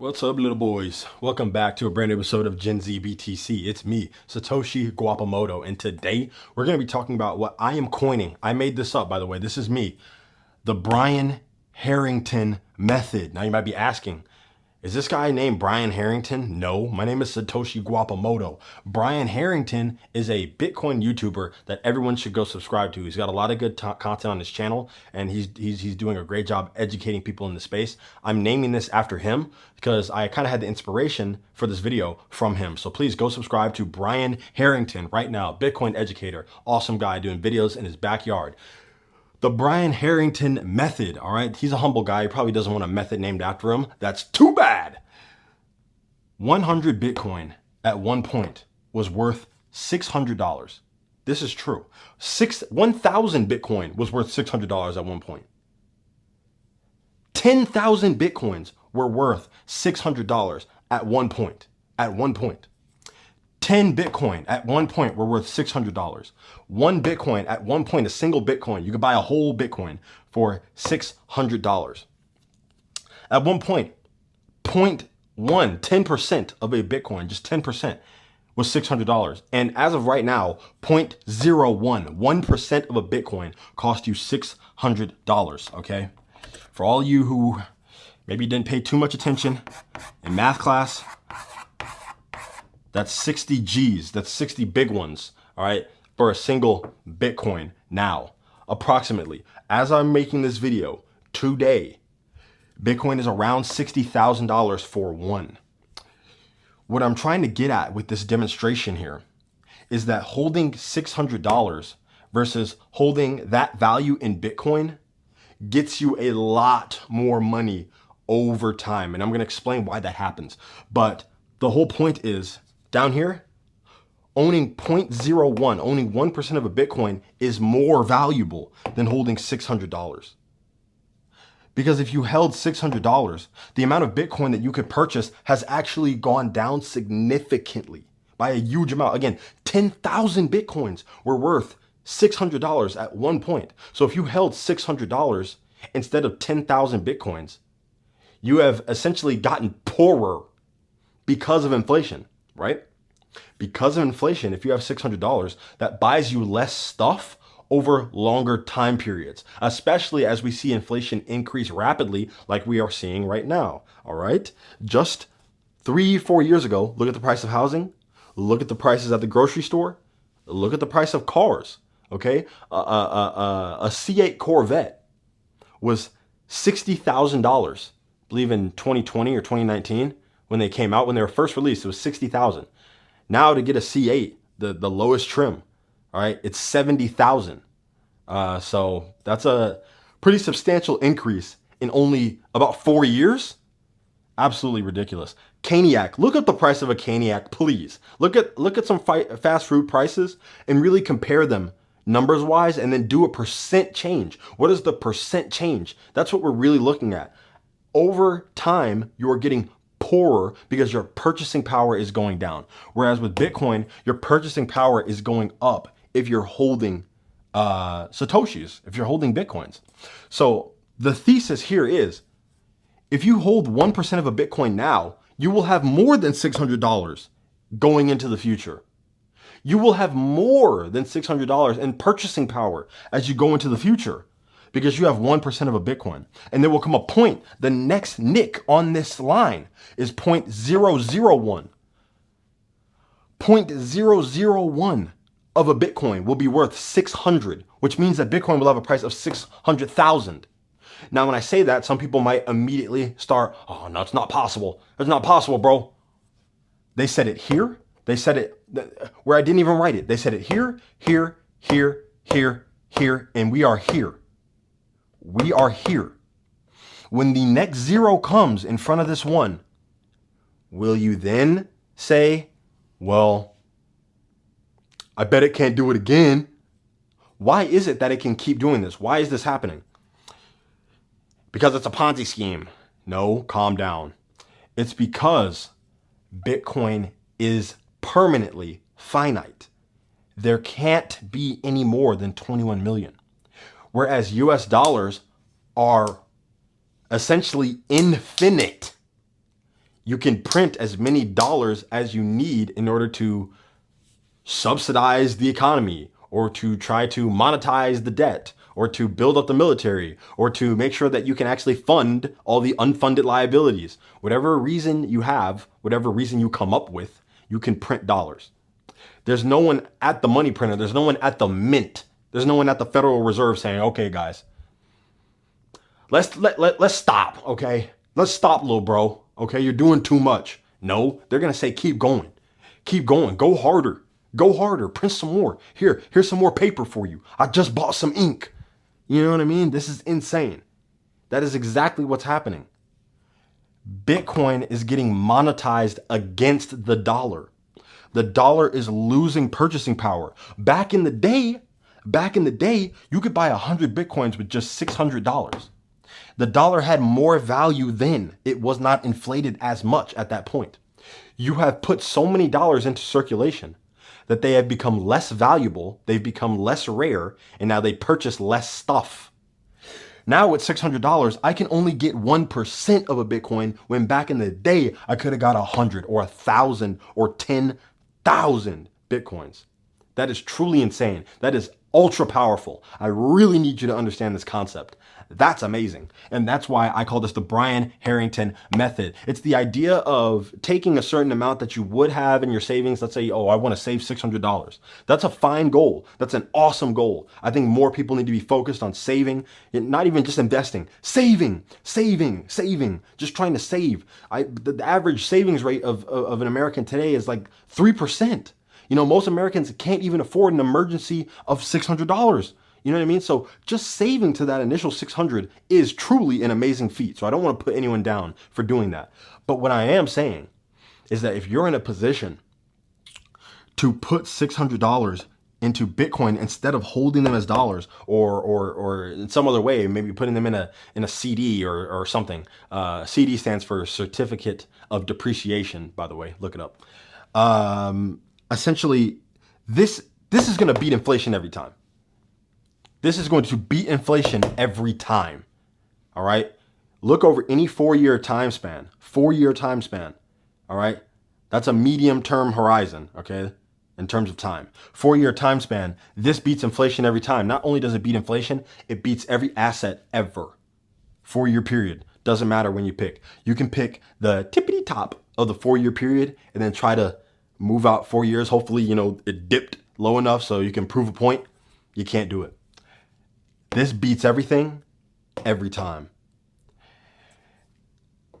What's up, little boys? Welcome back to a brand new episode of Gen Z BTC. It's me, Satoshi Guapamoto, and today we're going to be talking about what I am coining. I made this up, by the way. This is me, the Brian Harrington method. Now you might be asking, is this guy named Brian Harrington? No, my name is Satoshi Guapamoto. Brian Harrington is a Bitcoin YouTuber that everyone should go subscribe to. He's got a lot of good content on his channel, and he's doing a great job educating people in the space. I'm naming this after him because I kind of had the inspiration for this video from him. So please go subscribe to Brian Harrington right now, Bitcoin educator, awesome guy doing videos in his backyard. The Brian Harrington method, all right? He's a humble guy. He probably doesn't want a method named after him. That's too bad. 100 Bitcoin at one point was worth $600. This is true. 1,000 Bitcoin was worth $600 at one point. 10,000 Bitcoins were worth $600 at one point. At one point. 10 Bitcoin at one point were worth $600. One Bitcoin at one point, a single Bitcoin, you could buy a whole Bitcoin for $600. At one point, 10% of a Bitcoin, just 10%, was $600. And as of right now, 1% of a Bitcoin cost you $600, okay? For all you who maybe didn't pay too much attention in math class, that's 60 G's. That's 60 big ones, all right, for a single Bitcoin now, approximately. As I'm making this video today, Bitcoin is around $60,000 for one. What I'm trying to get at with this demonstration here is that holding $600 versus holding that value in Bitcoin gets you a lot more money over time. And I'm going to explain why that happens. But the whole point is, down here, owning 0.01, owning 1% of a Bitcoin is more valuable than holding $600. Because if you held $600, the amount of Bitcoin that you could purchase has actually gone down significantly by a huge amount. Again, 10,000 Bitcoins were worth $600 at one point. So if you held $600 instead of 10,000 Bitcoins, you have essentially gotten poorer because of inflation. Right? Because of inflation, if you have $600, that buys you less stuff over longer time periods, especially as we see inflation increase rapidly like we are seeing right now. All right? Just 3-4 years ago, look at the price of housing, look at the prices at the grocery store, look at the price of cars. Okay? A C8 Corvette was $60,000, I believe in 2020 or 2019. When they came out, when they were first released, it was $60,000. Now to get a C8, the lowest trim, all right, it's $70,000. So that's a pretty substantial increase in only about 4 years. Absolutely ridiculous. Caniac, look up the price of a Caniac, please. Look at some fast food prices and really compare them numbers wise, and then do a percent change. What is the percent change? That's what we're really looking at. Over time, you are getting poorer because your purchasing power is going down. Whereas with Bitcoin, your purchasing power is going up if you're holding Satoshis, if you're holding Bitcoins. So the thesis here is, if you hold 1% of a Bitcoin now, you will have more than $600 going into the future. You will have more than $600 in purchasing power as you go into the future, because you have 1% of a Bitcoin. And there will come a point, the next nick on this line is 0.001. 0.001 of a Bitcoin will be worth 600, which means that Bitcoin will have a price of 600,000. Now, when I say that, some people might immediately start, oh, no, it's not possible. It's not possible, bro. They said it here. They said it where I didn't even write it. They said it here, here, here, here, here, and we are here. We are here. When the next zero comes in front of this one, will you then say, well, I bet it can't do it again? Why is it that it can keep doing this? Why is this happening? Because it's a Ponzi scheme. No, calm down. It's because Bitcoin is permanently finite. There can't be any more than 21 million. Whereas US dollars are essentially infinite. you can print as many dollars as you need in order to subsidize the economy, or to try to monetize the debt, or to build up the military, or to make sure that you can actually fund all the unfunded liabilities. Whatever reason you have, whatever reason you come up with, you can print dollars. There's no one at the money printer. There's no one at the mint. There's no one at the Federal Reserve saying, okay, guys, let's stop, okay? Let's stop, little bro, okay? You're doing too much. No, they're going to say, keep going. Keep going. Go harder. Go harder. Print some more. Here's some more paper for you. I just bought some ink. You know what I mean? This is insane. That is exactly what's happening. Bitcoin is getting monetized against the dollar. The dollar is losing purchasing power. Back in the day, you could buy 100 Bitcoins with just $600. The dollar had more value then. It was not inflated as much at that point. You have put so many dollars into circulation that they have become less valuable, they've become less rare, and now they purchase less stuff. Now with $600, I can only get 1% of a Bitcoin, when back in the day, I could have got 100 or 1,000 or 10,000 Bitcoins. That is truly insane. That is ultra powerful. I really need you to understand this concept. That's amazing. And that's why I call this the Brian Harrington method. It's the idea of taking a certain amount that you would have in your savings. Let's say, oh, I want to save $600. That's a fine goal. That's an awesome goal. I think more people need to be focused on saving, not even just investing, saving, just trying to save. The average savings rate of an American today is like 3%. You know, most Americans can't even afford an emergency of $600. You know what I mean? So just saving to that initial 600 is truly an amazing feat. So I don't want to put anyone down for doing that. But what I am saying is that if you're in a position to put $600 into Bitcoin instead of holding them as dollars, or in some other way, maybe putting them in a CD or something. CD stands for Certificate of Depreciation, by the way. Look it up. Essentially, this is going to beat inflation every time. This is going to beat inflation every time. All right. Look over any 4-year time span. 4-year time span. All right. That's a medium term horizon. Okay. In terms of time. 4-year time span. This beats inflation every time. Not only does it beat inflation, it beats every asset ever. 4-year period. Doesn't matter when you pick. You can pick the tippity top of the 4-year period and then try to move out 4 years. Hopefully, you know, it dipped low enough so you can prove a point. You can't do it. This beats everything every time.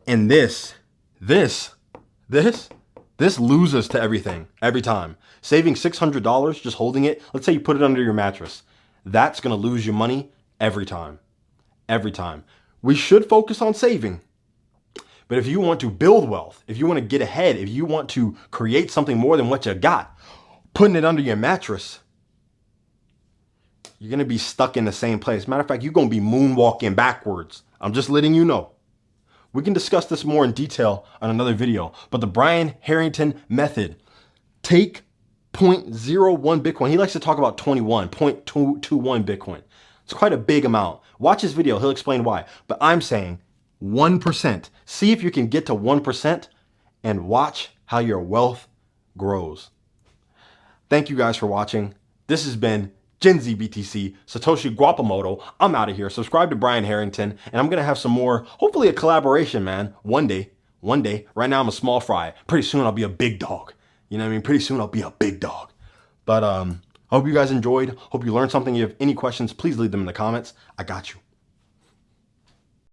And this loses to everything every time. Saving $600, just holding it, let's say you put it under your mattress. That's going to lose you money every time. Every time. We should focus on saving. But if you want to build wealth, if you want to get ahead, if you want to create something more than what you got, putting it under your mattress, you're going to be stuck in the same place. Matter of fact, you're going to be moonwalking backwards. I'm just letting you know. We can discuss this more in detail on another video. But the Brian Harrington method. Take 0.01 Bitcoin. He likes to talk about 0.221 Bitcoin. It's quite a big amount. Watch his video. He'll explain why. But I'm saying 1%. See if you can get to 1% and watch how your wealth grows. Thank you guys for watching. This has been Gen Z BTC, Satoshi Guapamoto. I'm out of here. Subscribe to Brian Harrington, and I'm going to have some more, hopefully a collaboration, man. One day. Right now I'm a small fry. Pretty soon I'll be a big dog. You know what I mean? Pretty soon I'll be a big dog. But I hope you guys enjoyed. Hope you learned something. If you have any questions, please leave them in the comments. I got you.